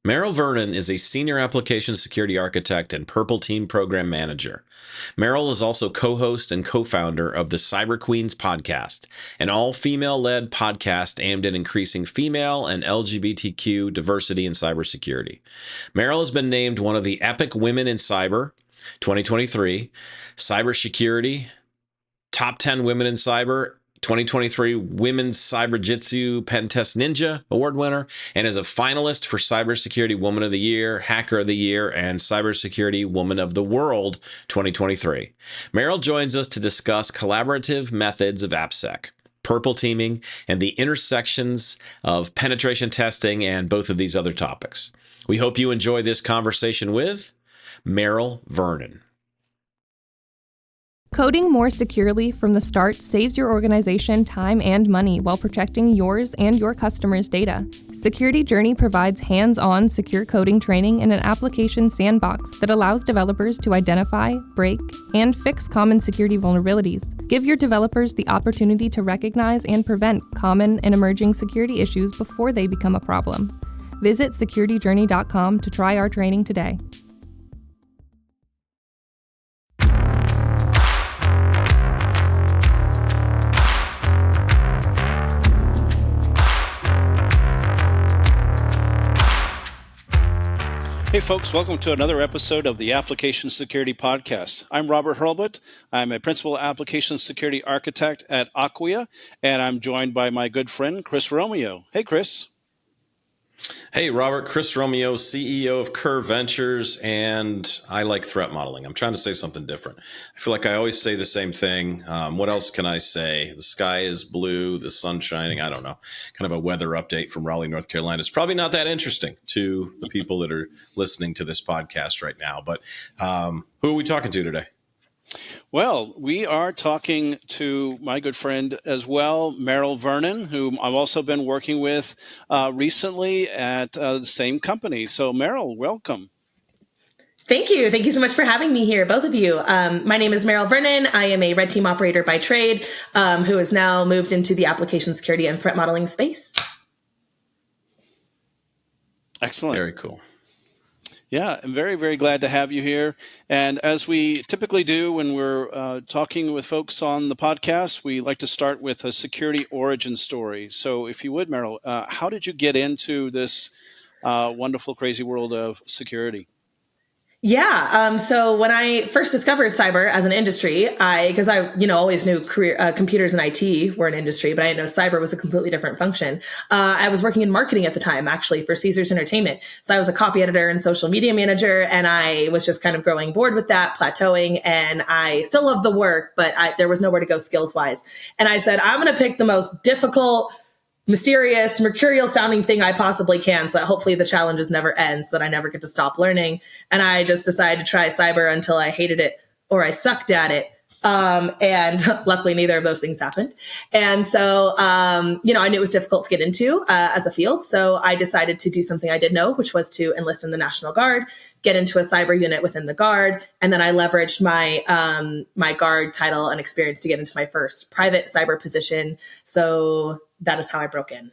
Meryl Vernon is a senior application security architect and Purple Team program manager. Meryl is also co-host and co-founder of the Cyber Queens podcast, an all-female-led podcast aimed at increasing female and LGBTQ diversity in cybersecurity. Meryl has been named one of the Epic Women in Cyber 2023, Cybersecurity, Top 10 Women in Cyber 2023 Women's Cyber Jitsu Pen Test Ninja Award winner, and is a finalist for Cybersecurity Woman of the Year, Hacker of the Year, and Cybersecurity Woman of the World 2023. Meryl joins us to discuss collaborative methods of AppSec, purple teaming, and the intersections of penetration testing and both of these other topics. We hope you enjoy this conversation with Meryl Vernon. Coding more securely from the start saves your organization time and money while protecting yours and your customers' data. Security Journey provides hands-on secure coding training in an application sandbox that allows developers to identify, break, and fix common security vulnerabilities. Give your developers the opportunity to recognize and prevent common and emerging security issues before they become a problem. Visit securityjourney.com to try our training today. Hey folks, welcome to another episode of the Application Security Podcast. I'm Robert Hurlbut. I'm a Principal Application Security Architect at Acquia, and I'm joined by my good friend, Chris Romeo. Hey, Chris. Hey, Robert. Chris Romeo, CEO of Curve Ventures, and I like threat modeling. I'm trying to say something different. I feel like I always say the same thing. What else can I say? The sky is blue, the sun's shining. I don't know. Kind of a weather update from Raleigh, North Carolina. It's probably not that interesting to the people that are listening to this podcast right now. But who are we talking to today? Well, we are talking to my good friend as well, Meryl Vernon, whom I've also been working with recently at the same company. So, Meryl, welcome. Thank you. Thank you so much for having me here, both of you. My name is Meryl Vernon. I am a red team operator by trade who has now moved into the application security and threat modeling space. Excellent. Very cool. Yeah, I'm very, very glad to have you here. And as we typically do when we're talking with folks on the podcast, we like to start with a security origin story. So if you would, Meryl, how did you get into this wonderful, crazy world of security? Yeah. So when I first discovered cyber as an industry, because I always knew computers and IT were an industry, but I didn't know cyber was a completely different function. I was working in marketing at the time, actually, for Caesars Entertainment. So I was a copy editor and social media manager, and I was just kind of growing bored with that, plateauing, and I still loved the work, but there was nowhere to go skills-wise. And I said, I'm going to pick the most difficult, mysterious, mercurial sounding thing I possibly can, so that hopefully the challenges never end, so that I never get to stop learning. And I just decided to try cyber until I hated it or I sucked at it. And luckily neither of those things happened. And so, I knew it was difficult to get into as a field. So I decided to do something I did know, which was to enlist in the National Guard, get into a cyber unit within the Guard. And then I leveraged my my Guard title and experience to get into my first private cyber position. So that is how I broke in.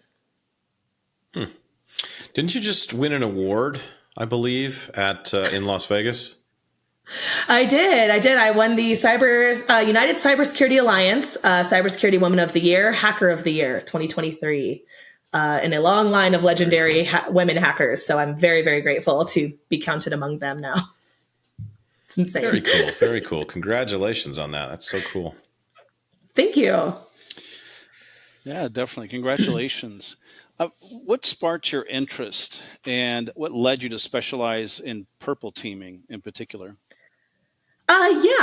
Didn't you just win an award, I believe, at in Las Vegas? I did. I won the United Cybersecurity Alliance Cybersecurity Woman of the Year, Hacker of the Year 2023 in a long line of legendary women hackers. So I'm very, very grateful to be counted among them now. It's insane. Very cool. Very cool. Congratulations on that. That's so cool. Thank you. Yeah, definitely. Congratulations. What sparked your interest and what led you to specialize in purple teaming in particular?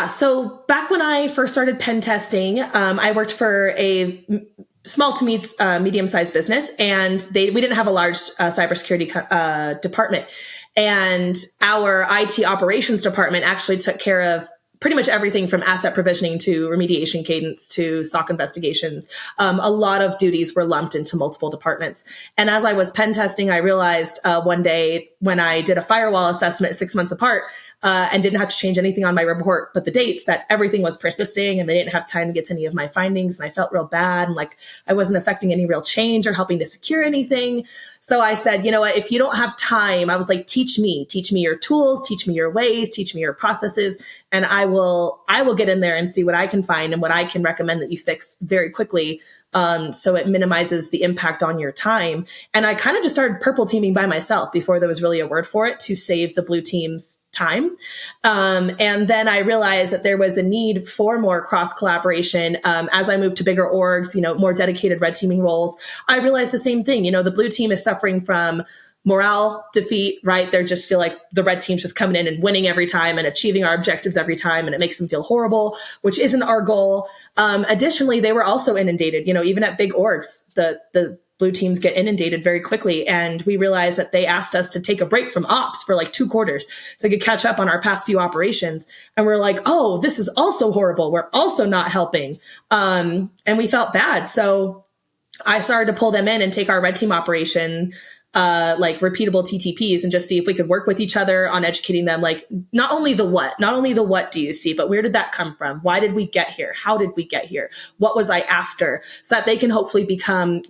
So back when I first started pen testing, I worked for a small to medium-sized business, and we didn't have a large cybersecurity department. And our IT operations department actually took care of pretty much everything from asset provisioning to remediation cadence to SOC investigations. A lot of duties were lumped into multiple departments. And as I was pen testing, I realized one day when I did a firewall assessment 6 months apart, and didn't have to change anything on my report but the dates, that everything was persisting and they didn't have time to get to any of my findings. And I felt real bad and like I wasn't affecting any real change or helping to secure anything. So I said, you know what, if you don't have time, I was like, teach me your tools, teach me your ways, teach me your processes, and I will get in there and see what I can find and what I can recommend that you fix very quickly. So it minimizes the impact on your time. And I kind of just started purple teaming by myself before there was really a word for it, to save the blue team's time. And then I realized that there was a need for more cross collaboration. As I moved to bigger orgs, more dedicated red teaming roles, I realized the same thing. The blue team is suffering from morale defeat, right? They just feel like the red team's just coming in and winning every time and achieving our objectives every time. And it makes them feel horrible, which isn't our goal. Additionally, they were also inundated, even at big orgs, the blue teams get inundated very quickly. And we realized that they asked us to take a break from ops for like 2 quarters so they could catch up on our past few operations. And we're like, oh, this is also horrible. We're also not helping. And we felt bad. So I started to pull them in and take our red team operation, like repeatable TTPs, and just see if we could work with each other on educating them. Like not only the what do you see, but where did that come from? Why did we get here? How did we get here? What was I after? So that they can hopefully become,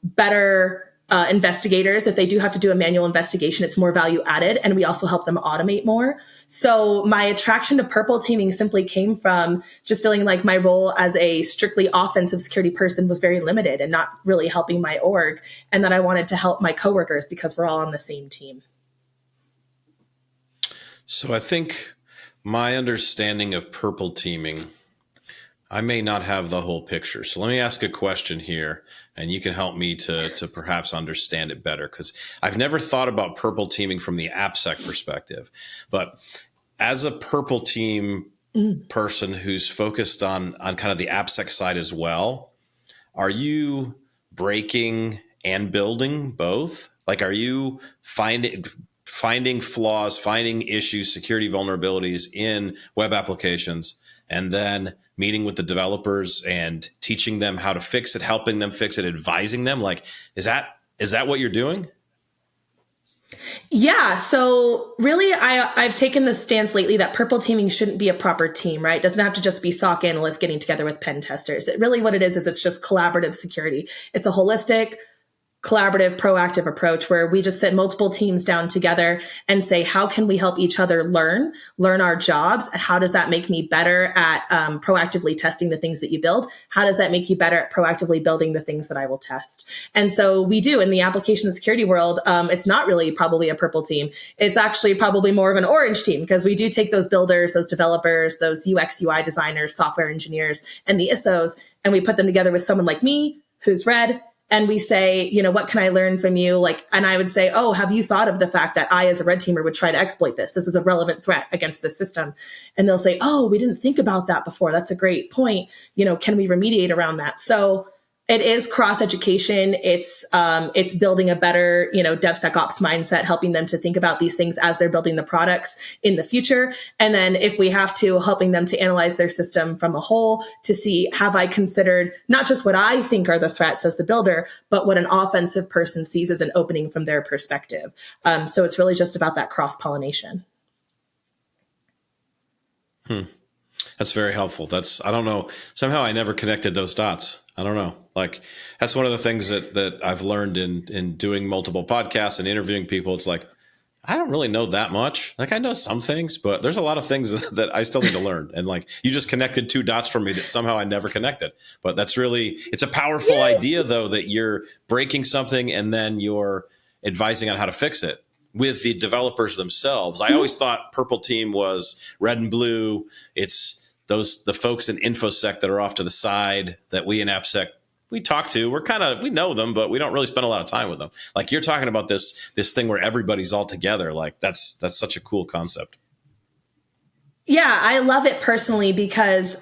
better investigators. If they do have to do a manual investigation, it's more value added, and we also help them automate more. So my attraction to purple teaming simply came from just feeling like my role as a strictly offensive security person was very limited and not really helping my org, and that I wanted to help my coworkers because we're all on the same team. So I think my understanding of purple teaming, I may not have the whole picture. So let me ask a question here, and you can help me to perhaps understand it better, because I've never thought about purple teaming from the AppSec perspective. But as a purple team person who's focused on kind of the AppSec side as well, are you breaking and building both? Like, are you finding flaws, finding issues, security vulnerabilities in web applications, and then meeting with the developers and teaching them how to fix it, helping them fix it, advising them? Like, is that what you're doing? Yeah. So really, I've taken the stance lately that purple teaming shouldn't be a proper team, right? It doesn't have to just be SOC analysts getting together with pen testers. What it is it's just collaborative security. It's a holistic, collaborative, proactive approach where we just sit multiple teams down together and say, how can we help each other learn our jobs? And how does that make me better at proactively testing the things that you build? How does that make you better at proactively building the things that I will test? And so we do in the application security world. It's not really probably a purple team. It's actually probably more of an orange team, because we do take those builders, those developers, those UX, UI designers, software engineers, and the ISOs, and we put them together with someone like me who's red. And we say, what can I learn from you? And I would say, oh, have you thought of the fact that I, as a red teamer, would try to exploit this? This is a relevant threat against the system. And they'll say, oh, we didn't think about that before. That's a great point. Can we remediate around that? So it is cross education. It's building a better, DevSecOps mindset, helping them to think about these things as they're building the products in the future. And then if we have to, helping them to analyze their system from a whole to see, have I considered not just what I think are the threats as the builder, but what an offensive person sees as an opening from their perspective. So it's really just about that cross-pollination. That's very helpful. I don't know. Somehow I never connected those dots. I don't know. Like, that's one of the things that I've learned in doing multiple podcasts and interviewing people. It's like, I don't really know that much. Like, I know some things, but there's a lot of things that I still need to learn. And like, you just connected 2 dots for me that somehow I never connected. But it's a powerful idea, though, that you're breaking something and then you're advising on how to fix it with the developers themselves. I always thought purple team was red and blue. It's the folks in InfoSec that are off to the side that we in AppSec, we talk to. We know them, but we don't really spend a lot of time with them. Like, you're talking about this thing where everybody's all together. Like, that's such a cool concept. Yeah, I love it personally because,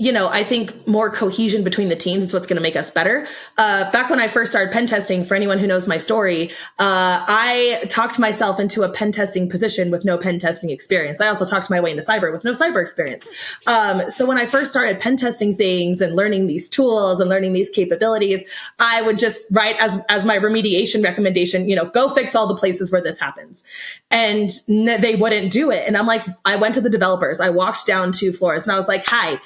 I think more cohesion between the teams is what's going to make us better. Back when I first started pen testing, for anyone who knows my story, I talked myself into a pen testing position with no pen testing experience. I also talked my way into cyber with no cyber experience. So when I first started pen testing things and learning these tools and learning these capabilities, I would just write as my remediation recommendation, go fix all the places where this happens. And they wouldn't do it. And I'm like, I went to the developers. I walked down 2 floors and I was like, hi,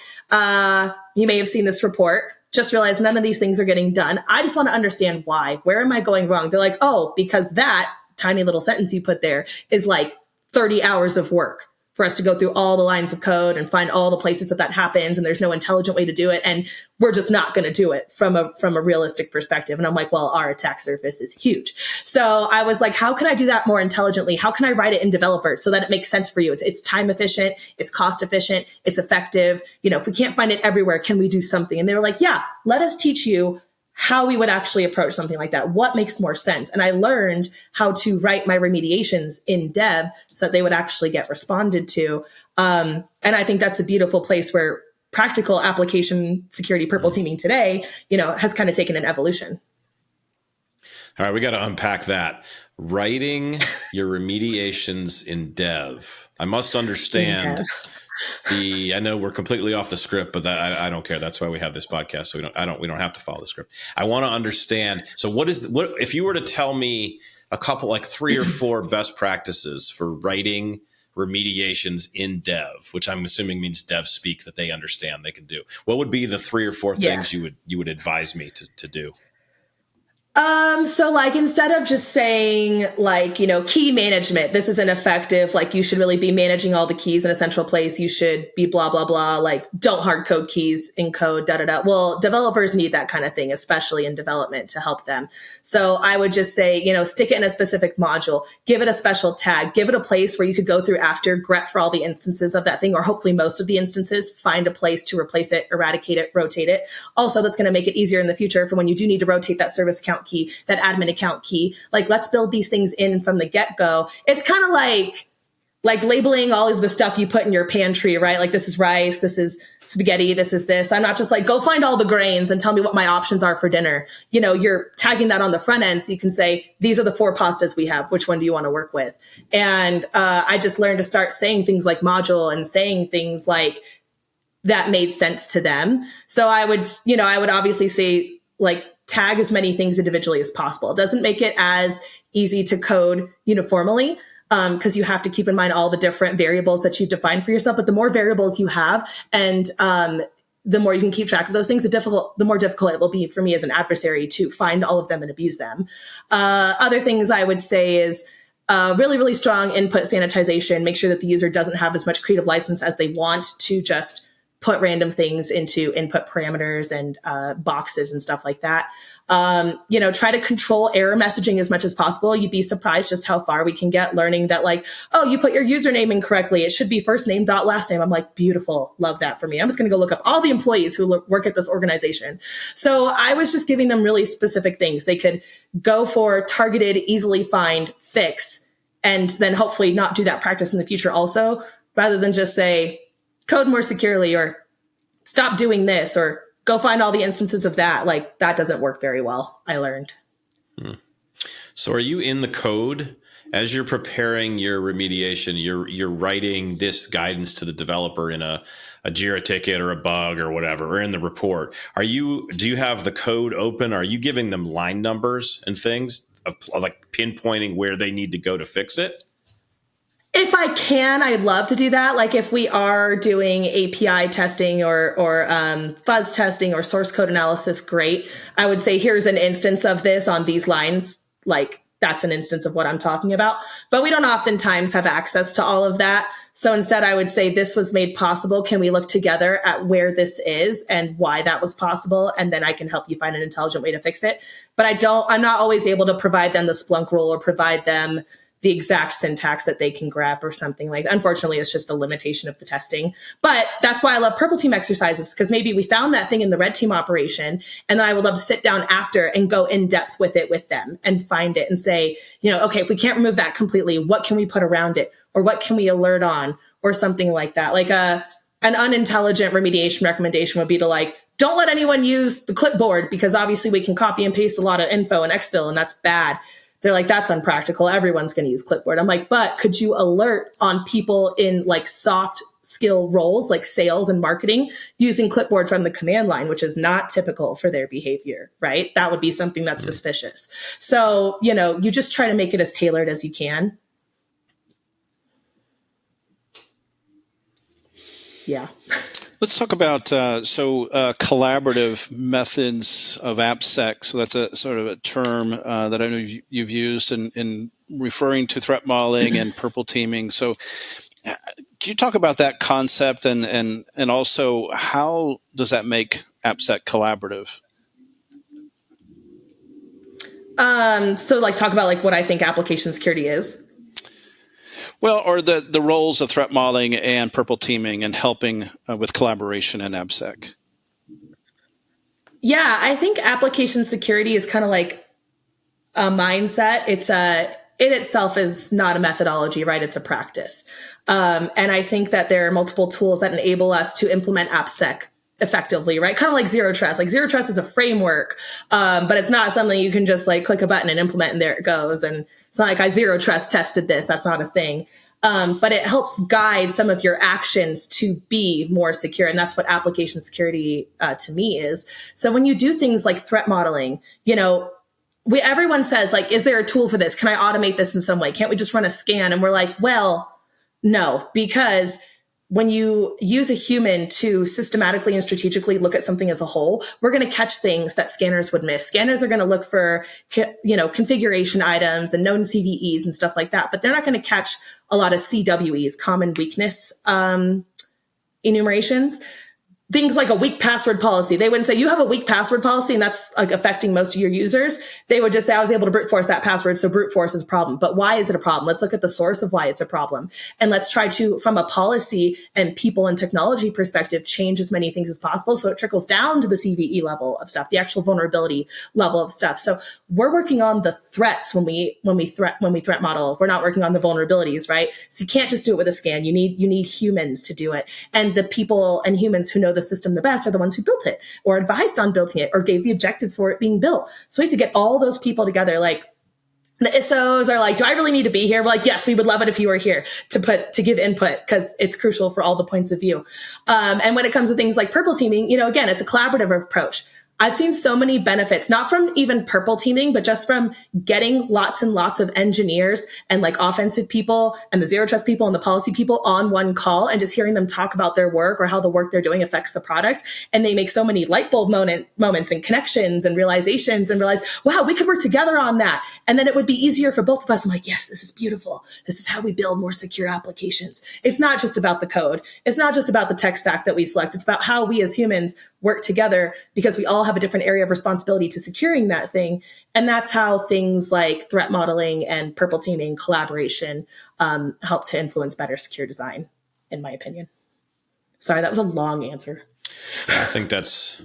you may have seen this report. Just realized none of these things are getting done. I just want to understand why. Where am I going wrong? They're like, oh, because that tiny little sentence you put there is like 30 hours of work for us to go through all the lines of code and find all the places that happens. And there's no intelligent way to do it. And we're just not going to do it from a realistic perspective. And I'm like, well, our attack surface is huge. So I was like, how can I do that more intelligently? How can I write it in developer so that it makes sense for you? It's time efficient. It's cost efficient. It's effective. If we can't find it everywhere, can we do something? And they were like, yeah, let us teach you how we would actually approach something like that. What makes more sense? And I learned how to write my remediations in dev so that they would actually get responded to. And I think that's a beautiful place where practical application security purple teaming today, has kind of taken an evolution. All right, we got to unpack that. Writing your remediations in dev. I must understand I know we're completely off the script, but I don't care. That's why we have this podcast. So we don't have to follow the script. I want to understand. So what if you were to tell me a couple, like 3 or 4 best practices for writing remediations in dev, which I'm assuming means dev speak that they understand they can do. What would be the 3 or 4 things you would advise me to do? So like, instead of just saying like, key management, this isn't effective. Like, you should really be managing all the keys in a central place. You should be blah, blah, blah. Like, don't hard code keys in code, da, da, da. Well, developers need that kind of thing, especially in development, to help them. So I would just say, stick it in a specific module, give it a special tag, give it a place where you could go through after, grep for all the instances of that thing, or hopefully most of the instances, find a place to replace it, eradicate it, rotate it. Also, that's going to make it easier in the future for when you do need to rotate that service account key, that admin account key. Like, let's build these things in from the get-go. It's kind of like labeling all of the stuff you put in your pantry, right? Like, this is rice, this is spaghetti, this is this. I'm not just like, go find all the grains and tell me what my options are for dinner. You're tagging that on the front end so you can say, these are the 4 pastas we have. Which one do you want to work with? And I just learned to start saying things like module and saying things like that made sense to them. So I would obviously say, like, tag as many things individually as possible. It doesn't make it as easy to code uniformly, because you have to keep in mind all the different variables that you define for yourself. But the more variables you have, and the more you can keep track of those things, the more difficult it will be for me as an adversary to find all of them and abuse them. Other things I would say is really, really strong input sanitization. Make sure that the user doesn't have as much creative license as they want to just put random things into input parameters and boxes and stuff like that. Try to control error messaging as much as possible. You'd be surprised just how far we can get learning that, like, oh, you put your username incorrectly. It should be first name dot last name. I'm like, beautiful. Love that for me. I'm just going to go look up all the employees who work at this organization. So I was just giving them really specific things. They could go for targeted, easily find fix, and then hopefully not do that practice in the future also, rather than just say, code more securely, or stop doing this, or go find all the instances of that. Like, that doesn't work very well, I learned. So are you in the code as you're preparing your remediation? You're writing this guidance to the developer in a Jira ticket or a bug or whatever, or in the report. Do you have the code open? Are you giving them line numbers and things of like pinpointing where they need to go to fix it? If I can, I'd love to do that. Like, if we are doing API testing or fuzz testing or source code analysis, great. I would say, here's an instance of this on these lines. Like, that's an instance of what I'm talking about. But we don't oftentimes have access to all of that. So instead, I would say, this was made possible. Can we look together at where this is and why that was possible? And then I can help you find an intelligent way to fix it. But I'm not always able to provide them the Splunk rule or provide them the exact syntax that they can grab or something like that. Unfortunately, it's just a limitation of the testing. But that's why I love purple team exercises, because maybe we found that thing in the red team operation, and then I would love to sit down after and go in depth with it with them and find it and say, okay, if we can't remove that completely, what can we put around it? Or what can we alert on? Or something like that. Like, I an unintelligent remediation recommendation would be to like, don't let anyone use the clipboard because obviously we can copy and paste a lot of info in Exfil and that's bad. They're like, that's unpractical. Everyone's going to use clipboard. I'm like, but could you alert on people in like soft skill roles like sales and marketing using clipboard from the command line, which is not typical for their behavior, right? That would be something that's suspicious. So, you just try to make it as tailored as you can. Yeah. Let's talk about collaborative methods of AppSec. So that's a sort of a term that I know you've used in referring to threat modeling and purple teaming. So can you talk about that concept and also how does that make AppSec collaborative? So like talk about like what I think application security is. Well, or the roles of threat modeling and purple teaming and helping with collaboration in AppSec. Yeah, I think application security is kind of like a mindset. It itself is not a methodology, right? It's a practice. And I think that there are multiple tools that enable us to implement AppSec effectively, right? Kind of like zero trust. Like zero trust is a framework, but it's not something you can just like click a button and implement and there it goes. And it's not like I zero trust tested this. That's not a thing. But it helps guide some of your actions to be more secure. And that's what application security to me is. So when you do things like threat modeling, everyone says like, is there a tool for this? Can I automate this in some way? Can't we just run a scan? And we're like, well, no, because when you use a human to systematically and strategically look at something as a whole, we're going to catch things that scanners would miss. Scanners are going to look for, configuration items and known CVEs and stuff like that, but they're not going to catch a lot of CWEs, common weakness enumerations. Things like a weak password policy. They wouldn't say you have a weak password policy and that's like affecting most of your users. They would just say I was able to brute force that password. So brute force is a problem. But why is it a problem? Let's look at the source of why it's a problem. And let's try to, from a policy and people and technology perspective, change as many things as possible. So it trickles down to the CVE level of stuff, the actual vulnerability level of stuff. So we're working on the threats when we threat model. We're not working on the vulnerabilities, right? So you can't just do it with a scan. You need humans to do it. And the people and humans who know the system the best are the ones who built it or advised on building it or gave the objectives for it being built. So we have to get all those people together. Like the ISOs are like, do I really need to be here? We're like, yes, we would love it if you were here to give input because it's crucial for all the points of view. And when it comes to things like purple teaming, again, it's a collaborative approach. I've seen so many benefits, not from even purple teaming, but just from getting lots and lots of engineers and like offensive people and the zero trust people and the policy people on one call and just hearing them talk about their work or how the work they're doing affects the product. And they make so many light bulb moments and connections and realizations and realize, wow, we could work together on that. And then it would be easier for both of us. I'm like, yes, this is beautiful. This is how we build more secure applications. It's not just about the code. It's not just about the tech stack that we select. It's about how we as humans work together because we all have a different area of responsibility to securing that thing. And that's how things like threat modeling and purple teaming collaboration help to influence better secure design, in my opinion. Sorry, that was a long answer. Yeah, I think that's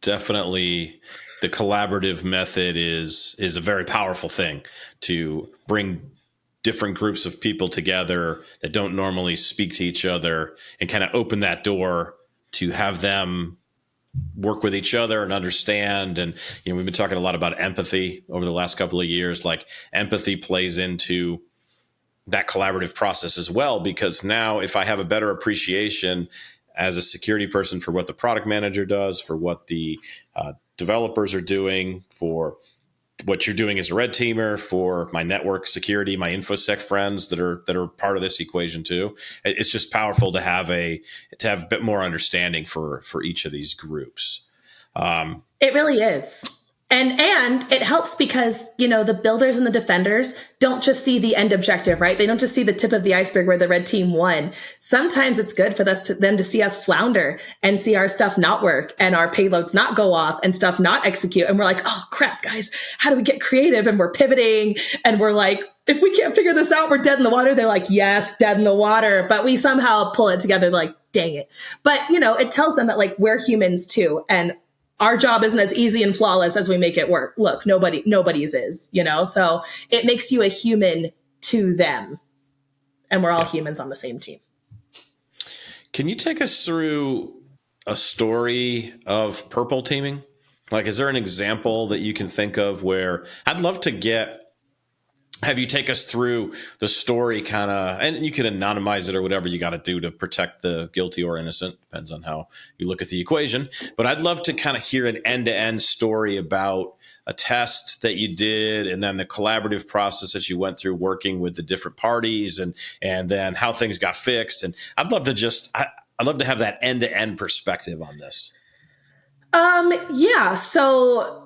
definitely the collaborative method is a very powerful thing to bring different groups of people together that don't normally speak to each other and kind of open that door to have them work with each other and understand. And, we've been talking a lot about empathy over the last couple of years. Like empathy plays into that collaborative process as well, because now if I have a better appreciation as a security person for what the product manager does, for what the developers are doing, for what you're doing as a red teamer, for my network security, my InfoSec friends that are part of this equation too. It's just powerful to have a bit more understanding for each of these groups. It really is. And it helps because, the builders and the defenders don't just see the end objective, right? They don't just see the tip of the iceberg where the red team won. Sometimes it's good for them to see us flounder and see our stuff not work and our payloads not go off and stuff not execute. And we're like, oh crap, guys, how do we get creative? And we're pivoting and we're like, if we can't figure this out, we're dead in the water. They're like, yes, dead in the water. But we somehow pull it together like, dang it. But, it tells them that like we're humans too. And our job isn't as easy and flawless as we make it work. Look, nobody's is, so it makes you a human to them. And we're all humans on the same team. Can you take us through a story of purple teaming? Like, is there an example that you can think of where I'd love to have you take us through the story kind of, and you can anonymize it or whatever you got to do to protect the guilty or innocent, depends on how you look at the equation. But I'd love to kind of hear an end-to-end story about a test that you did and then the collaborative process that you went through working with the different parties and then how things got fixed. And I'd love to have that end-to-end perspective on this. Yeah. So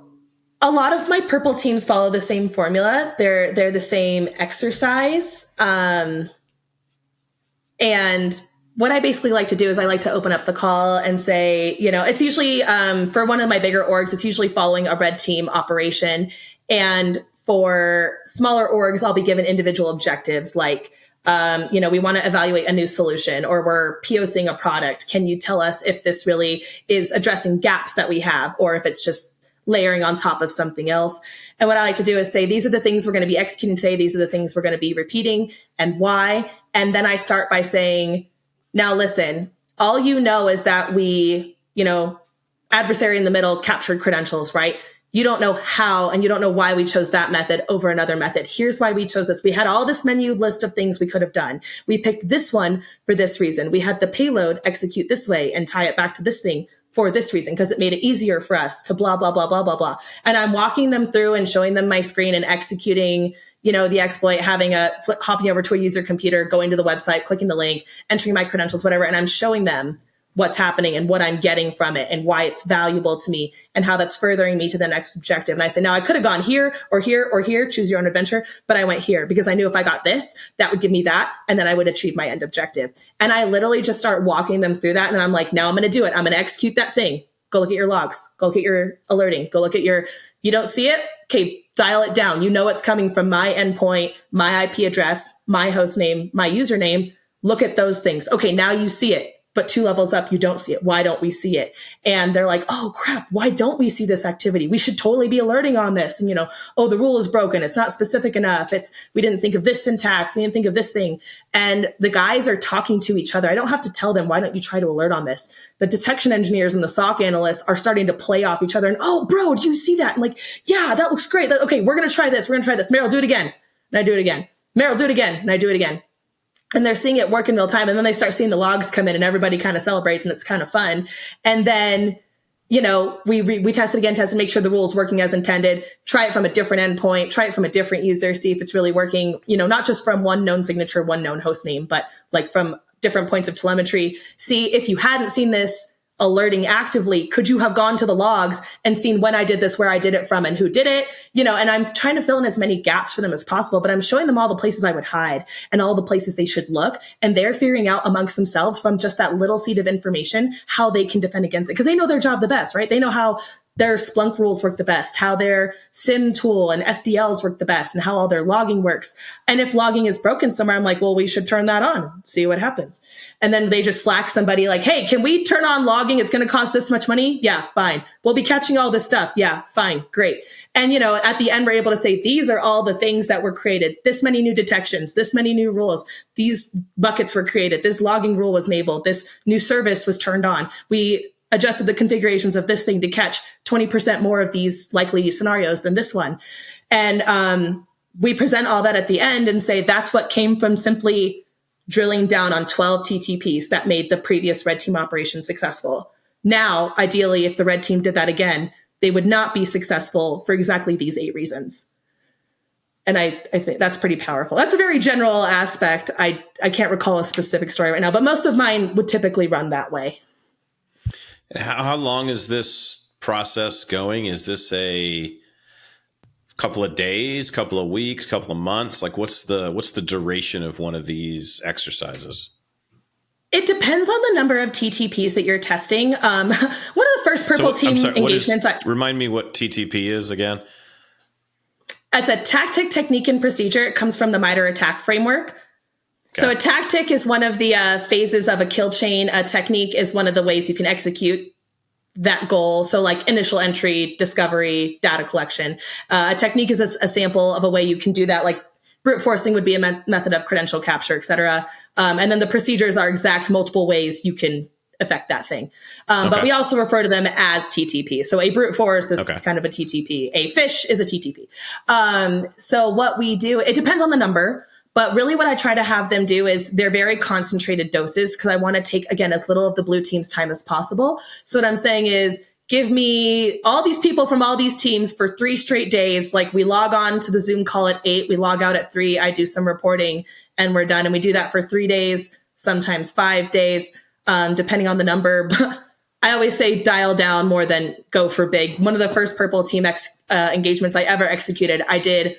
a lot of my purple teams follow the same formula. They're the same exercise. And what I basically like to do is I like to open up the call and say, it's usually, for one of my bigger orgs, it's usually following a red team operation. And for smaller orgs, I'll be given individual objectives like, we want to evaluate a new solution or we're POCing a product. Can you tell us if this really is addressing gaps that we have or if it's just layering on top of something else? And what I like to do is say, these are the things we're going to be executing today. These are the things we're going to be repeating and why. And then I start by saying, now listen, all you know is that we, adversary in the middle captured credentials, right? You don't know how, and you don't know why we chose that method over another method. Here's why we chose this. We had all this menu list of things we could have done. We picked this one for this reason. We had the payload execute this way and tie it back to this thing for this reason, because it made it easier for us to blah, blah, blah, blah, blah, blah. And I'm walking them through and showing them my screen and executing, the exploit, hopping over to a user computer, going to the website, clicking the link, entering my credentials, whatever. And I'm showing them what's happening and what I'm getting from it and why it's valuable to me and how that's furthering me to the next objective. And I say, now I could have gone here or here or here, choose your own adventure, but I went here because I knew if I got this, that would give me that. And then I would achieve my end objective. And I literally just start walking them through that. And I'm like, now I'm going to do it. I'm going to execute that thing. Go look at your logs. Go look at your alerting. Go look at you don't see it? Okay, dial it down. You know it's coming from my endpoint, my IP address, my host name, my username. Look at those things. Okay, now you see it. But 2 levels up, you don't see it. Why don't we see it? And they're like, oh crap, why don't we see this activity? We should totally be alerting on this. And the rule is broken. It's not specific enough. We didn't think of this syntax. We didn't think of this thing. And the guys are talking to each other. I don't have to tell them, why don't you try to alert on this? The detection engineers and the SOC analysts are starting to play off each other. And, oh, bro, do you see that? And like, yeah, that looks great. Okay, we're going to try this. We're going to try this. Meryl, do it again. And I do it again. Meryl, do it again. And I do it again. And they're seeing it work in real time. And then they start seeing the logs come in and everybody kind of celebrates and it's kind of fun. And then, we test it again, make sure the rule is working as intended, try it from a different endpoint, try it from a different user, see if it's really working, not just from one known signature, one known host name, but like from different points of telemetry. See if you hadn't seen this alerting actively, could you have gone to the logs and seen when I did this, where I did it from and who did it, and I'm trying to fill in as many gaps for them as possible, but I'm showing them all the places I would hide and all the places they should look. And they're figuring out amongst themselves from just that little seed of information, how they can defend against it. Cause they know their job the best, right? They know how their Splunk rules work the best, how their SIM tool and SDLs work the best, and how all their logging works. And if logging is broken somewhere, I'm like, well, we should turn that on, see what happens. And then they just Slack somebody like, hey, can we turn on logging? It's going to cost this much money. Yeah, fine. We'll be catching all this stuff. Yeah, fine. Great. And, at the end, we're able to say, these are all the things that were created. This many new detections, this many new rules, these buckets were created. This logging rule was enabled. This new service was turned on. We adjusted the configurations of this thing to catch 20% more of these likely scenarios than this one. And we present all that at the end and say, that's what came from simply drilling down on 12 TTPs that made the previous red team operation successful. Now, ideally, if the red team did that again, they would not be successful for exactly these 8 reasons. And I think that's pretty powerful. That's a very general aspect. I can't recall a specific story right now, but most of mine would typically run that way. And how long is this process going? Is this a couple of days, couple of weeks, couple of months? Like what's the duration of one of these exercises? It depends on the number of TTPs that you're testing. One of the first purple team engagements. Remind me what TTP is again. It's a tactic, technique, and procedure. It comes from the MITRE ATT&CK framework. Okay. So a tactic is one of the phases of a kill chain. A technique is one of the ways you can execute that goal. So like initial entry, discovery, data collection. A technique is a sample of a way you can do that, like brute forcing would be a method of credential capture, et cetera. And then the procedures are exact multiple ways you can affect that thing. But we also refer to them as TTP. So a brute force is kind of a TTP. A fish is a TTP. So what we do, it depends on the number. But really what I try to have them do is they're very concentrated doses because I want to take, again, as little of the blue team's time as possible. So what I'm saying is give me all these people from all these teams for 3 straight days. Like we log on to the Zoom call at 8, we log out at 3, I do some reporting and we're done. And we do that for 3 days, sometimes 5 days, depending on the number. I always say dial down more than go for big. One of the first purple team engagements I ever executed, I did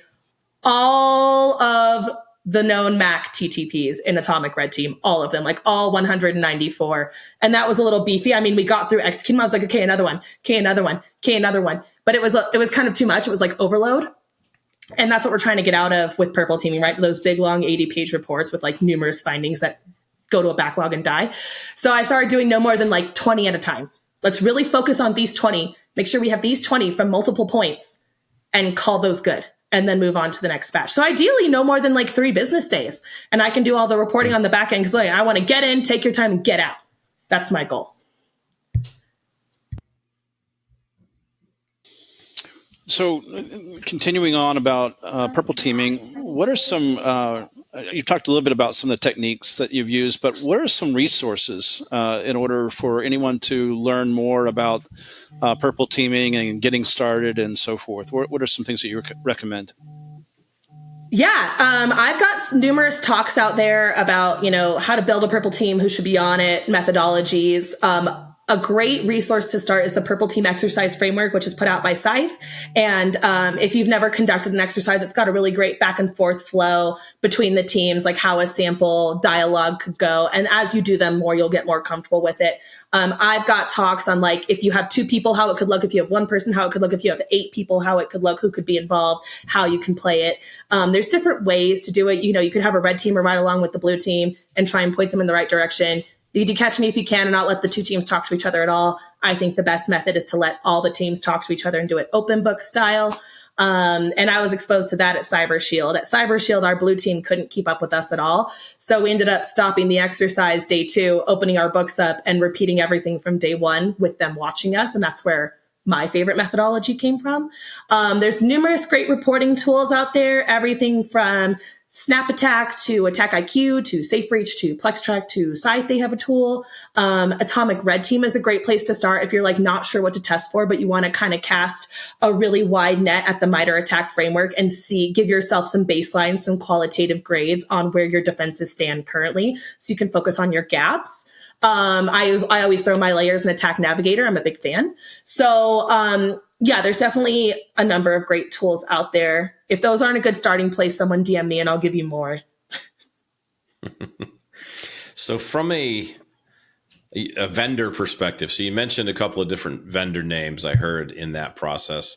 all of the known MAC TTPs in Atomic Red Team, all of them, like all 194. And that was a little beefy. I mean, we got through executing. I was like, okay, another one, okay, another one, okay, another one. But it was kind of too much. It was like overload. And that's what we're trying to get out of with purple teaming, right? Those big, long 80-page reports with like numerous findings that go to a backlog and die. So I started doing no more than like 20 at a time. Let's really focus on these 20, make sure we have these 20 from multiple points and call those good. And then move on to the next batch. So ideally, no more than like 3 business days. And I can do all the reporting on the back end because like, I want to get in, take your time, and get out. That's my goal. So continuing on about purple teaming, what are some, you talked a little bit about some of the techniques that you've used, but what are some resources in order for anyone to learn more about purple teaming and getting started and so forth? What are some things that you recommend? Yeah, I've got numerous talks out there about, how to build a purple team, who should be on it, methodologies. A great resource to start is the Purple Team Exercise Framework, which is put out by Scythe. And if you've never conducted an exercise, it's got a really great back and forth flow between the teams, like how a sample dialogue could go. And as you do them more, you'll get more comfortable with it. I've got talks on like if you have 2 people, how it could look, if you have 1 person, how it could look, if you have 8 people, how it could look, who could be involved, how you can play it. There's different ways to do it. You could have a red teamer ride along with the blue team and try and point them in the right direction. You do catch me if you can and not let the 2 teams talk to each other at all. I think the best method is to let all the teams talk to each other and do it open book style. And I was exposed to that at CyberShield. At CyberShield, our blue team couldn't keep up with us at all. So we ended up stopping the exercise day 2, opening our books up and repeating everything from day 1 with them watching us. And that's where my favorite methodology came from. There's numerous great reporting tools out there, everything from Snap Attack to Attack IQ to Safe Breach to PlexTrack to Scythe. They have a tool. Atomic Red Team is a great place to start if you're like not sure what to test for, but you want to kind of cast a really wide net at the MITRE ATT&CK framework and give yourself some baselines, some qualitative grades on where your defenses stand currently, so you can focus on your gaps. I always throw my layers in Attack Navigator. I'm a big fan. So, yeah, there's definitely a number of great tools out there. If those aren't a good starting place, someone DM me and I'll give you more. So from a vendor perspective, so you mentioned a couple of different vendor names I heard in that process.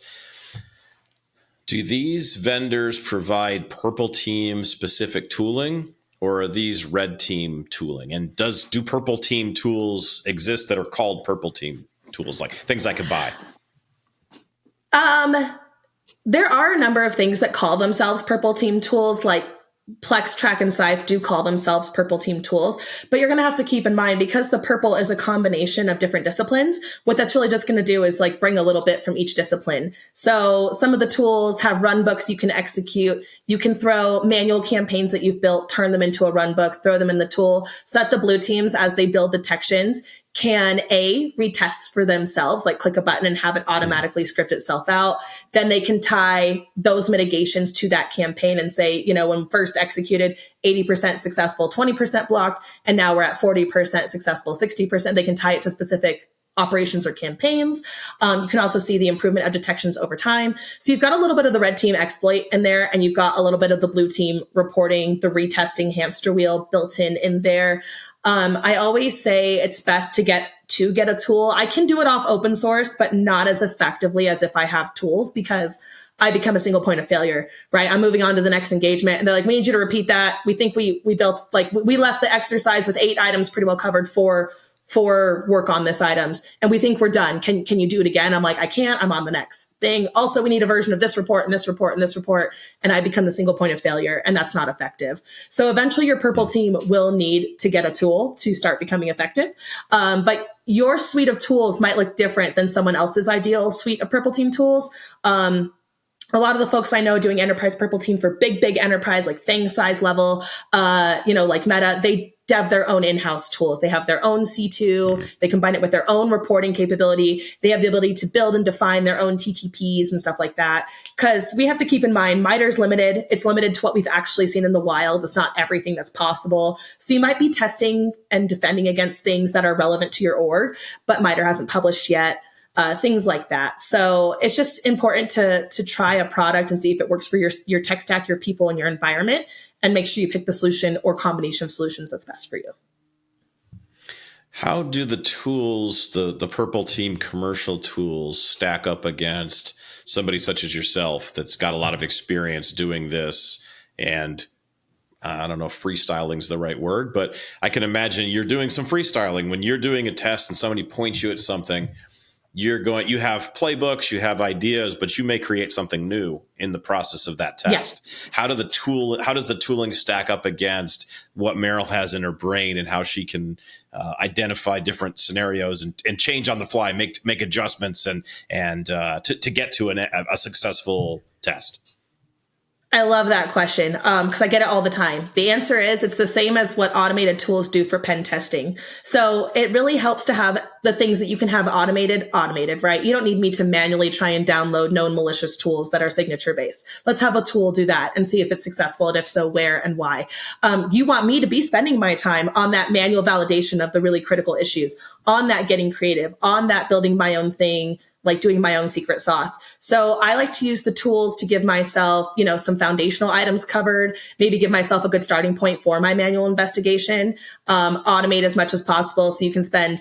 Do these vendors provide purple team specific tooling, or are these red team tooling? And do purple team tools exist that are called purple team tools, like things I could buy? There are a number of things that call themselves purple team tools, like PlexTrack and Scythe do call themselves purple team tools, but you're going to have to keep in mind, because the purple is a combination of different disciplines, what that's really just going to do is like bring a little bit from each discipline. So some of the tools have run books you can execute. You can throw manual campaigns that you've built, turn them into a run book, throw them in the tool, so that the blue teams, as they build detections, can retest for themselves, like click a button and have it automatically script itself out. Then they can tie those mitigations to that campaign and say, when first executed, 80% successful, 20% blocked, and now we're at 40% successful, 60%. They can tie it to specific operations or campaigns. You can also see the improvement of detections over time. So you've got a little bit of the red team exploit in there, and you've got a little bit of the blue team reporting, the retesting hamster wheel built in there. I always say it's best to get a tool. I can do it off open source, but not as effectively as if I have tools, because I become a single point of failure, right? I'm moving on to the next engagement and they're like, we need you to repeat that. We think we built, like, we left the exercise with 8 items pretty well covered for for work on this items, and we think we're done. Can you do it again? I'm like, I can't. I'm on the next thing. Also, we need a version of this report and this report and this report. And I become the single point of failure, and that's not effective. So eventually your purple team will need to get a tool to start becoming effective. But your suite of tools might look different than someone else's ideal suite of purple team tools. A lot of the folks I know doing enterprise purple team for big enterprise, like FANG size level, like Meta, they dev their own in-house tools. They have their own C2. They combine it with their own reporting capability. They have the ability to build and define their own TTPs and stuff like that. Because we have to keep in mind, MITRE's limited. It's limited to what we've actually seen in the wild. It's not everything that's possible. So you might be testing and defending against things that are relevant to your org, but MITRE hasn't published yet. Things like that. So it's just important to try a product and see if it works for your tech stack, your people, and your environment, and make sure you pick the solution or combination of solutions that's best for you. How do the tools, the purple team commercial tools, stack up against somebody such as yourself that's got a lot of experience doing this? And I don't know if freestyling is the right word, but I can imagine you're doing some freestyling when you're doing a test and somebody points you at something. You have playbooks, you have ideas, but you may create something new in the process of that test. Yes. How does the tooling stack up against what Meryl has in her brain and how she can identify different scenarios and change on the fly, make adjustments and to get to a successful test? I love that question because I get it all the time. The answer is it's the same as what automated tools do for pen testing. So it really helps to have the things that you can have automated, right? You don't need me to manually try and download known malicious tools that are signature based. Let's have a tool do that and see if it's successful, and if so, where and why. You want me to be spending my time on that manual validation of the really critical issues, on that getting creative, on that building my own thing, like doing my own secret sauce. So I like to use the tools to give myself, some foundational items covered, maybe give myself a good starting point for my manual investigation, automate as much as possible so you can spend,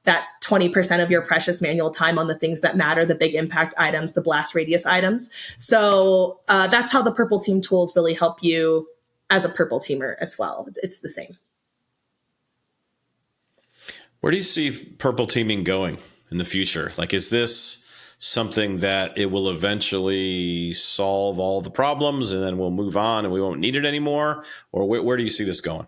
that 20% of your precious manual time on the things that matter, the big impact items, the blast radius items. So that's how the purple team tools really help you as a purple teamer as well. It's the same. Where do you see purple teaming going in the future? Like, is this something that it will eventually solve all the problems and then we'll move on and we won't need it anymore? Or where do you see this going?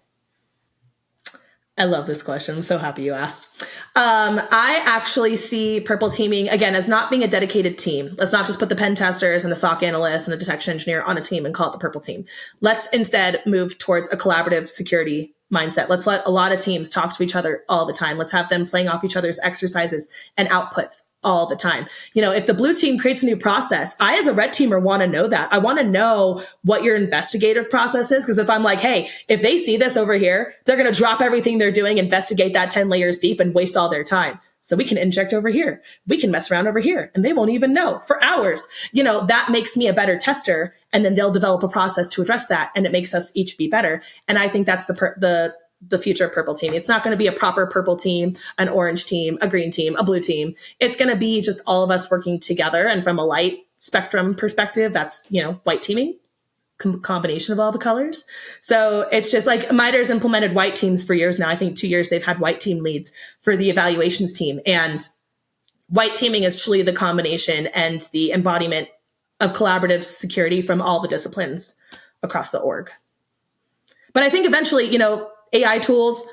I love this question. I'm so happy you asked. I actually see purple teaming, again, as not being a dedicated team. Let's not just put the pen testers and a SOC analyst and a detection engineer on a team and call it the purple team. Let's instead move towards a collaborative security mindset. Let's let a lot of teams talk to each other all the time. Let's have them playing off each other's exercises and outputs all the time. If the blue team creates a new process, I as a red teamer want to know that. I want to know what your investigative process is. Because if I'm like, hey, if they see this over here, they're going to drop everything they're doing, investigate that 10 layers deep and waste all their time. So we can inject over here. We can mess around over here and they won't even know for hours. That makes me a better tester. And then they'll develop a process to address that. And it makes us each be better. And I think that's the future of purple team. It's not going to be a proper purple team, an orange team, a green team, a blue team. It's going to be just all of us working together. And from a light spectrum perspective, that's, white teaming. Combination of all the colors. So it's just like MITRE's implemented white teams for years now. I think 2 years they've had white team leads for the evaluations team. And white teaming is truly the combination and the embodiment of collaborative security from all the disciplines across the org. But I think eventually, AI tools,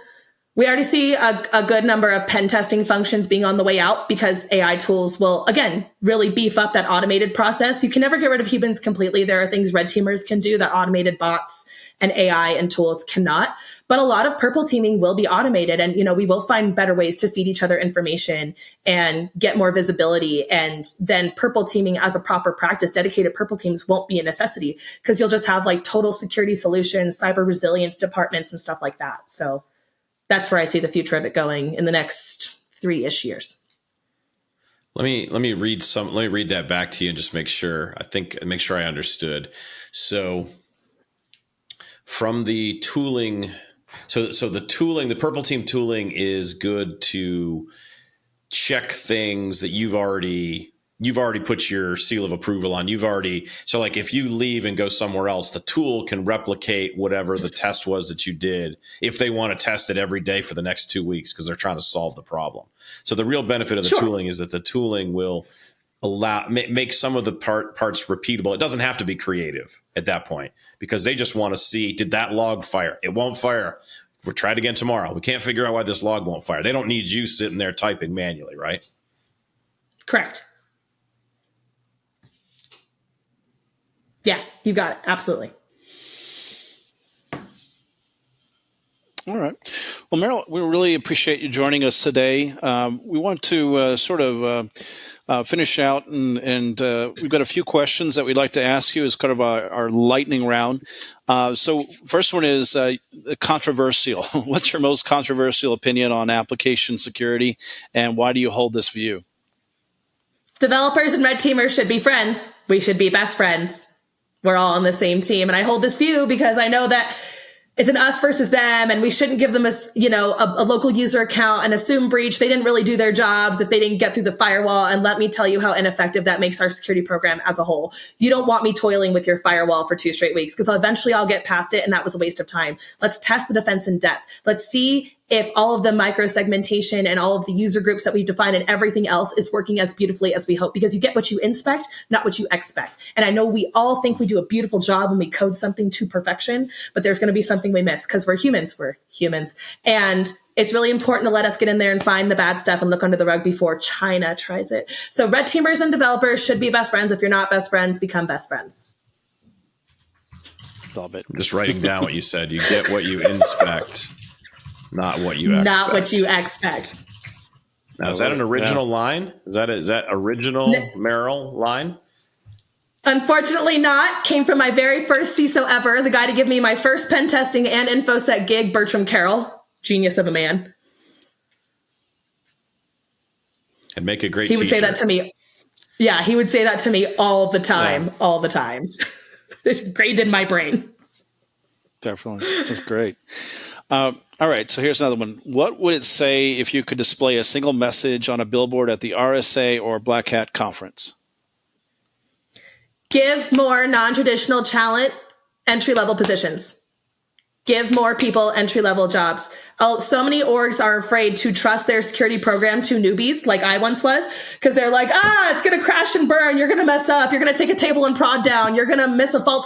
we already see a good number of pen testing functions being on the way out because AI tools will, again, really beef up that automated process. You can never get rid of humans completely. There are things red teamers can do that automated bots and AI and tools cannot. But a lot of purple teaming will be automated. And, we will find better ways to feed each other information and get more visibility. And then purple teaming as a proper practice, dedicated purple teams won't be a necessity because you'll just have like total security solutions, cyber resilience departments and stuff like that. So that's where I see the future of it going in the next 3-ish years. Let me read that back to you and just make sure I understood. So from the tooling, so the purple team tooling is good to check things that you've already you've already put your seal of approval on. So like if you leave and go somewhere else, the tool can replicate whatever the test was that you did if they want to test it every day for the next 2 weeks because they're trying to solve the problem. So the real benefit of the tooling is that the tooling will make some of the parts repeatable. It doesn't have to be creative at that point because they just want to see, did that log fire? It won't fire. We'll try it again tomorrow. We can't figure out why this log won't fire. They don't need you sitting there typing manually, right? Correct. Yeah, you got it. Absolutely. All right. Well, Meryl, we really appreciate you joining us today. We want to finish out, and we've got a few questions that we'd like to ask you as kind of our lightning round. So first one is controversial. What's your most controversial opinion on application security, and why do you hold this view? Developers and red teamers should be friends. We should be best friends. We're all on the same team. And I hold this view because I know that it's an us versus them, and we shouldn't give them a local user account and assume breach. They didn't really do their jobs if they didn't get through the firewall. And let me tell you how ineffective that makes our security program as a whole. You don't want me toiling with your firewall for 2 straight weeks because eventually I'll get past it, and that was a waste of time. Let's test the defense in depth. Let's see if all of the micro segmentation and all of the user groups that we define and everything else is working as beautifully as we hope, because you get what you inspect, not what you expect. And I know we all think we do a beautiful job when we code something to perfection, but there's going to be something we miss because we're humans. And it's really important to let us get in there and find the bad stuff and look under the rug before China tries it. So red teamers and developers should be best friends. If you're not best friends, become best friends. Love it. I'm just writing down what you said. You get what you inspect. Not what you expect. Not what you expect. Now, is that an original line? Is that original Meryl line? Unfortunately not. Came from my very first CISO ever, the guy to give me my first pen testing and InfoSec gig, Bertram Carroll. Genius of a man. And make a great He would say that to me. Yeah, he would say that to me all the time. Yeah. All the time. It's ingrained in my brain. Definitely. That's great. All right, so here's another one. What would it say if you could display a single message on a billboard at the RSA or Black Hat conference? Give more non-traditional talent entry-level positions. Give more people entry-level jobs. Oh, so many orgs are afraid to trust their security program to newbies, like I once was, because they're like, it's going to crash and burn. You're going to mess up. You're going to take a table and prod down. You're going to miss a false,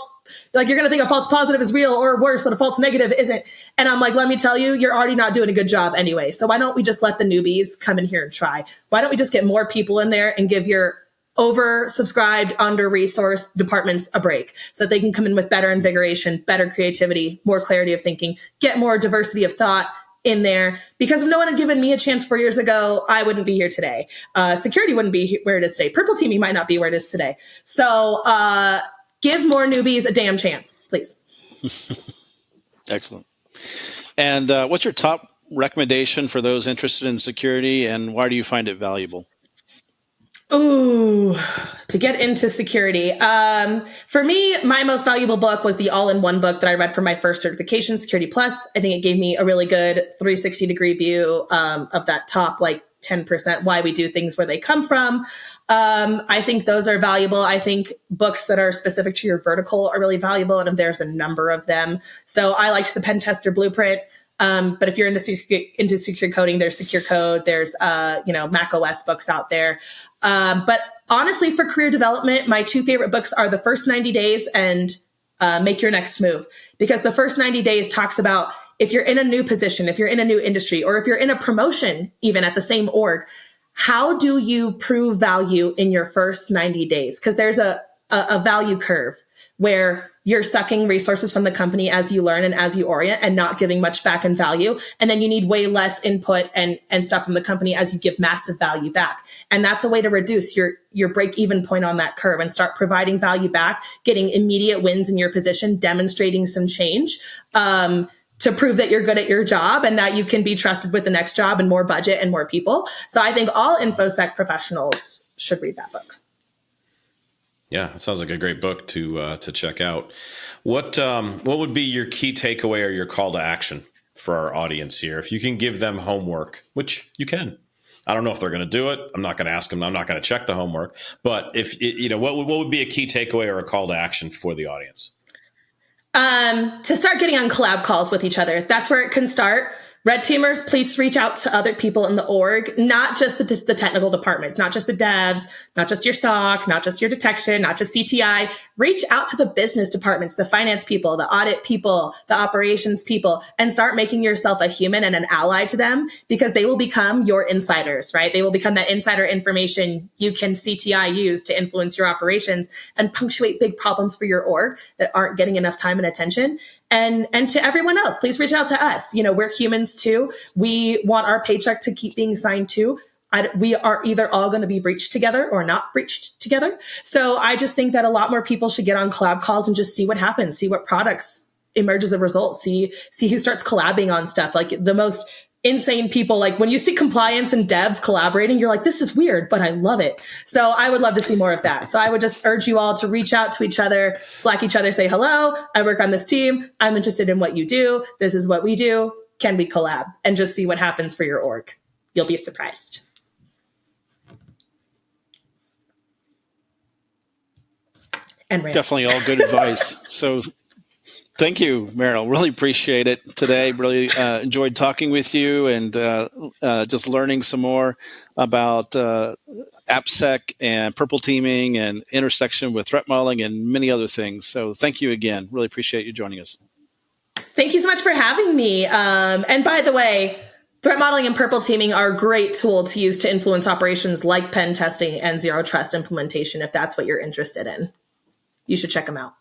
like you're going to think a false positive is real, or worse, that a false negative isn't. And I'm like, let me tell you, you're already not doing a good job anyway. So why don't we just let the newbies come in here and try? Why don't we just get more people in there and give your oversubscribed, under-resourced departments a break so that they can come in with better invigoration, better creativity, more clarity of thinking, get more diversity of thought in there. Because if no one had given me a chance 4 years ago, I wouldn't be here today. Security wouldn't be where it is today. Purple teaming might not be where it is today. So give more newbies a damn chance, please. Excellent. And what's your top recommendation for those interested in security, and why do you find it valuable? Ooh, to get into security. For me, my most valuable book was the all-in-one book that I read for my first certification, Security Plus. I think it gave me a really good 360-degree view of that top 10%, why we do things where they come from. I think those are valuable. I think books that are specific to your vertical are really valuable, and there's a number of them. So I liked the Pen Tester Blueprint. But if you're into secure coding, there's Secure Code. There's Mac OS books out there. But honestly, for career development, my 2 favorite books are The First 90 Days and Make Your Next Move. Because The First 90 Days talks about if you're in a new position, if you're in a new industry, or if you're in a promotion, even at the same org, how do you prove value in your first 90 days? Because there's a value curve where you're sucking resources from the company as you learn and as you orient and not giving much back in value. And then you need way less input and stuff from the company as you give massive value back. And that's a way to reduce your break-even point on that curve and start providing value back, getting immediate wins in your position, demonstrating some change to prove that you're good at your job and that you can be trusted with the next job and more budget and more people. So I think all InfoSec professionals should read that book. Yeah, it sounds like a great book to check out. What would be your key takeaway or your call to action for our audience here? If you can give them homework, which you can, I don't know if they're going to do it. I'm not going to ask them. I'm not going to check the homework. But if what would be a key takeaway or a call to action for the audience? To start getting on collab calls with each other. That's where it can start. Red teamers, please reach out to other people in the org, not just the technical departments, not just the devs, not just your SOC, not just your detection, not just CTI. Reach out to the business departments, the finance people, the audit people, the operations people, and start making yourself a human and an ally to them, because they will become your insiders, right? They will become that insider information you can CTI use to influence your operations and punctuate big problems for your org that aren't getting enough time and attention. And to everyone else, please reach out to us. We're humans too. We want our paycheck to keep being signed too. We are either all going to be breached together or not breached together. So I just think that a lot more people should get on collab calls and just see what happens, see what products emerge as a result, see who starts collabing on stuff. Like the most insane people, like when you see compliance and devs collaborating, you're like, this is weird, but I love it. So I would love to see more of that. So I would just urge you all to reach out to each other, Slack each other, say, hello, I work on this team. I'm interested in what you do. This is what we do. Can we collab? And just see what happens for your org. You'll be surprised. And definitely all good advice. So thank you, Meryl. Really appreciate it today. Really enjoyed talking with you and just learning some more about AppSec and purple teaming and intersection with threat modeling and many other things. So thank you again. Really appreciate you joining us. Thank you so much for having me. And by the way, threat modeling and purple teaming are a great tool to use to influence operations like pen testing and zero trust implementation, if that's what you're interested in. You should check them out.